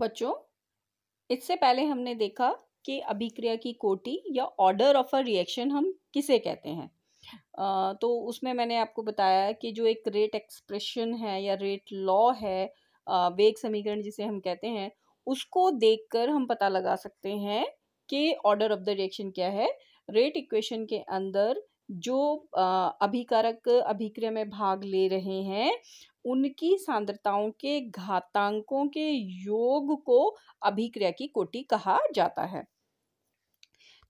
बच्चों, इससे पहले हमने देखा कि अभिक्रिया की कोटि या ऑर्डर ऑफ अ रिएक्शन हम किसे कहते हैं। तो उसमें मैंने आपको बताया कि जो एक रेट एक्सप्रेशन है या रेट लॉ है, वेग समीकरण जिसे हम कहते हैं, उसको देखकर हम पता लगा सकते हैं कि ऑर्डर ऑफ द रिएक्शन क्या है। रेट इक्वेशन के अंदर जो अभिकारक अभिक्रिया में भाग ले रहे हैं उनकी सांद्रताओं के घातांकों के योग को अभिक्रिया की कोटि कहा जाता है।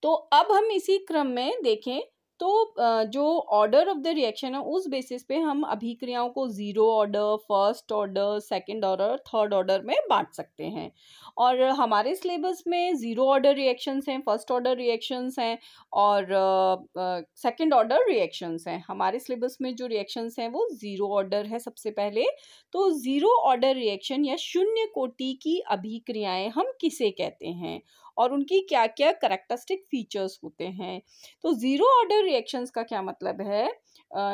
तो अब हम इसी क्रम में देखें तो जो ऑर्डर ऑफ द रिएक्शन है उस बेसिस पे हम अभिक्रियाओं को zero order, first order, second order, third order में बांट सकते हैं। और हमारे सिलेबस में जीरो ऑर्डर रिएक्शंस हैं, फर्स्ट ऑर्डर रिएक्शंस हैं और सेकंड ऑर्डर रिएक्शंस हैं। हमारे सिलेबस में जो रिएक्शंस हैं वो जीरो ऑर्डर है सबसे पहले। तो जीरो ऑर्डर रिएक्शन या शून्य कोटि की अभिक्रियाएं हम किसे कहते हैं और उनकी क्या क्या कैरेक्टरिस्टिक फीचर्स होते हैं। तो जीरो ऑर्डर रिएक्शंस का क्या मतलब है?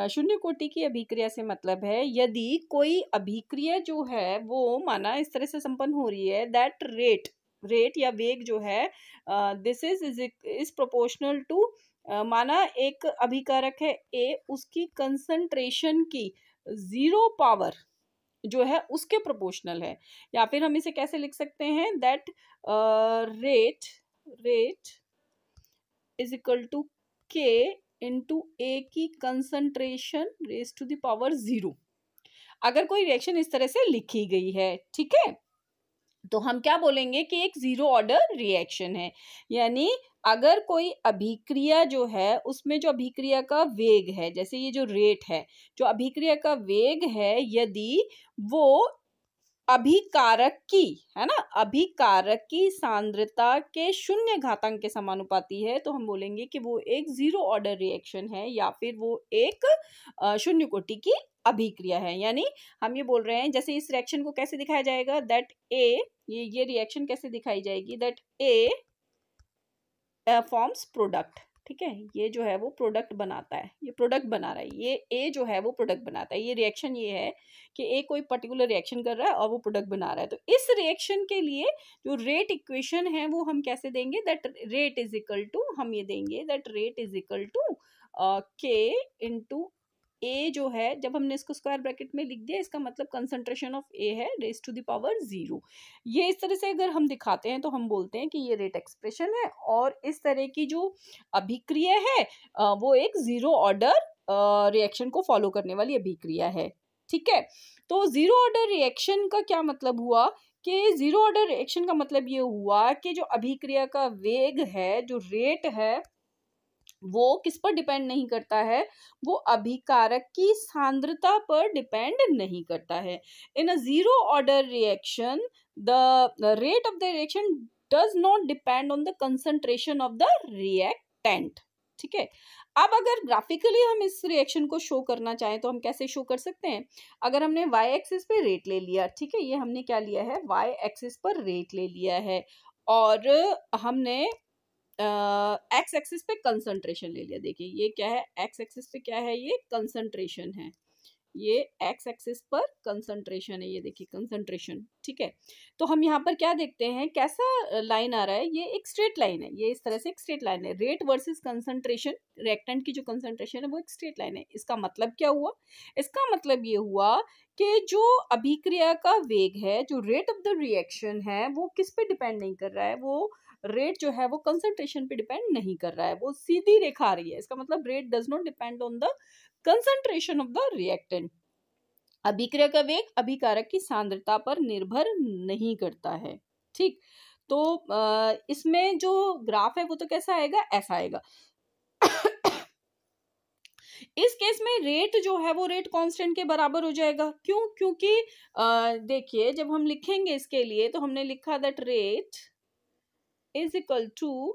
शून्य कोटि की अभिक्रिया से मतलब है यदि कोई अभिक्रिया जो है वो माना इस तरह से संपन्न हो रही है दैट रेट या वेग जो है दिस इज प्रोपोर्शनल टू, माना एक अभिकारक है ए, उसकी कंसंट्रेशन की जीरो पावर जो है उसके प्रोपोर्शनल है। या फिर हम इसे कैसे लिख सकते हैं that rate is equal to K into A की concentration raise to the power 0। अगर कोई रिएक्शन इस तरह से लिखी गई है, ठीक है, तो हम क्या बोलेंगे कि एक जीरो ऑर्डर रिएक्शन है। यानी अगर कोई अभिक्रिया जो है उसमें जो अभिक्रिया का वेग है, जैसे ये जो रेट है, जो अभिक्रिया का वेग है, यदि वो अभिकारक की, है ना, अभिकारक की सांद्रता के शून्य घातांक के समानुपाती है, तो हम बोलेंगे कि वो एक जीरो ऑर्डर रिएक्शन है या फिर वो एक शून्य कोटि की अभिक्रिया है। यानी हम ये बोल रहे हैं, जैसे इस रिएक्शन को कैसे दिखाया जाएगा दैट ए, ये रिएक्शन कैसे दिखाई जाएगी दैट ए फॉर्म्स प्रोडक्ट, ठीक है, ये जो है वो प्रोडक्ट बनाता है, ये प्रोडक्ट बना रहा है, ये ए जो है वो प्रोडक्ट बनाता है। ये रिएक्शन ये है कि ए कोई पर्टिकुलर रिएक्शन कर रहा है और वो प्रोडक्ट बना रहा है। तो इस रिएक्शन के लिए जो रेट इक्वेशन है वो हम कैसे देंगे that rate is equal to, हम ये देंगे that rate is equal to K into A जो है, जब हमने इसको स्क्वायर ब्रैकेट में लिख दिया इसका मतलब कंसंट्रेशन ऑफ ए है रेज टू द पावर 0। ये इस तरह से अगर हम दिखाते हैं तो हम बोलते हैं कि ये रेट एक्सप्रेशन है और इस तरह की जो अभिक्रिया है वो एक जीरो ऑर्डर रिएक्शन को फॉलो करने वाली अभिक्रिया है, ठीक है। तो जीरो ऑर्डर रिएक्शन का क्या मतलब हुआ कि जीरो ऑर्डर रिएक्शन का मतलब ये हुआ कि जो अभिक्रिया का वेग है, जो रेट है, वो किस पर डिपेंड नहीं करता है, वो अभिकारक की सांद्रता पर डिपेंड नहीं करता है। In a zero order reaction the rate of the reaction does not depend on the concentration of the reactant, ठीक है। अब अगर ग्राफिकली हम इस रिएक्शन को शो करना चाहें तो हम कैसे शो कर सकते हैं? अगर हमने वाई एक्सिस पे रेट ले लिया, ठीक है, ये हमने क्या लिया है, वाई एक्सिस पर रेट ले लिया है और हमने एक्स एक्सिस पे कंसंट्रेशन ले लिया। देखिए ये क्या है, एक्स एक्सिस पे क्या है, ये कंसंट्रेशन है, ये एक्स एक्सिस पर कंसंट्रेशन है, ये देखिए कंसंट्रेशन, ठीक है। तो हम यहाँ पर क्या देखते हैं, कैसा लाइन आ रहा है, ये एक स्ट्रेट लाइन है, ये इस तरह से एक स्ट्रेट लाइन है। रेट वर्सेस कंसंट्रेशन, रिएक्टेंट की जो कंसंट्रेशन है वो एक स्ट्रेट लाइन है। इसका मतलब क्या हुआ? इसका मतलब ये हुआ कि जो अभिक्रिया का वेग है, जो रेट ऑफ द रिएक्शन है, वो किस पे डिपेंड नहीं कर रहा है, वो रेट जो है वो कंसंट्रेशन पे डिपेंड नहीं कर रहा है, वो सीधी रेखा आ रही है। इसका मतलब rate does not depend on the concentration of the reactant. अभिक्रिया का वेग अभिकारक की सांद्रता पर निर्भर नहीं करता है, ठीक। तो इसमें जो ग्राफ है वो तो कैसा आएगा, ऐसा आएगा। इस केस में रेट जो है वो रेट कांस्टेंट के बराबर हो जाएगा। क्यों? क्योंकि देखिए जब हम लिखेंगे इसके लिए तो हमने लिखा that rate is equal to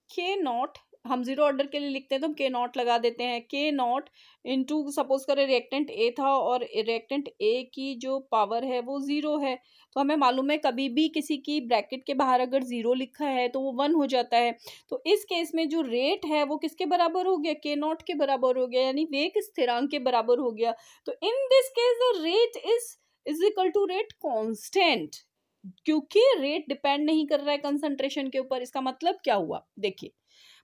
K not, हम जीरो ऑर्डर के लिए लिखते हैं तो हम के नॉट लगा देते हैं, के नॉट इंटू सपोज करें रिएक्टेंट ए था और रिएक्टेंट ए की जो पावर है वो 0 है। तो हमें मालूम है कभी भी किसी की ब्रैकेट के बाहर अगर 0 लिखा है तो वो 1 हो जाता है। तो इस केस में जो रेट है वो किसके बराबर हो गया, के नॉट के बराबर हो गया, यानी वेग स्थिरांक के बराबर हो गया। तो in this case the rate is equal to rate constant, क्योंकि रेट डिपेंड नहीं कर रहा है कंसंट्रेशन के ऊपर। इसका मतलब क्या हुआ, देखिए,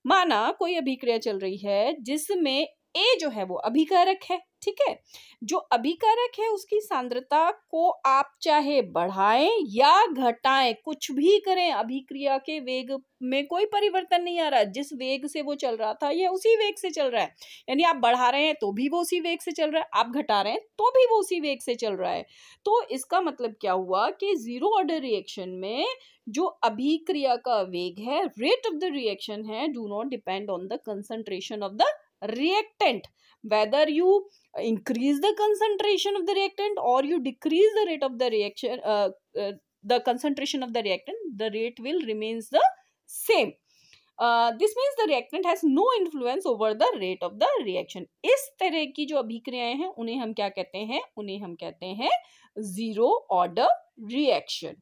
माना कोई अभिक्रिया चल रही है जिसमें ए जो है वो अभिकारक है, ठीक है। जो अभिकारक है उसकी सांद्रता को आप चाहे बढ़ाएं या घटाएं, कुछ भी करें, अभिक्रिया के वेग में कोई परिवर्तन नहीं आ रहा। जिस वेग से वो चल रहा था यह उसी वेग से चल रहा है, यानी आप बढ़ा रहे हैं तो भी वो उसी वेग से चल रहा है, आप घटा रहे हैं तो भी वो उसी वेग से चल रहा है। तो इसका मतलब क्या हुआ कि जीरो ऑर्डर रिएक्शन में जो अभिक्रिया का वेग है, रेट ऑफ द रिएक्शन है, do not depend on the concentration of the reactant, whether you increase the concentration of the reactant or you decrease the rate of the reaction, the concentration of the reactant, the rate will remains the same. This means the reactant has no influence over the rate of the reaction. इस तरह की जो अभिक्रियाएं हैं उन्हें हम क्या कहते हैं, उन्हें हम कहते हैं जीरो ऑर्डर रिएक्शन।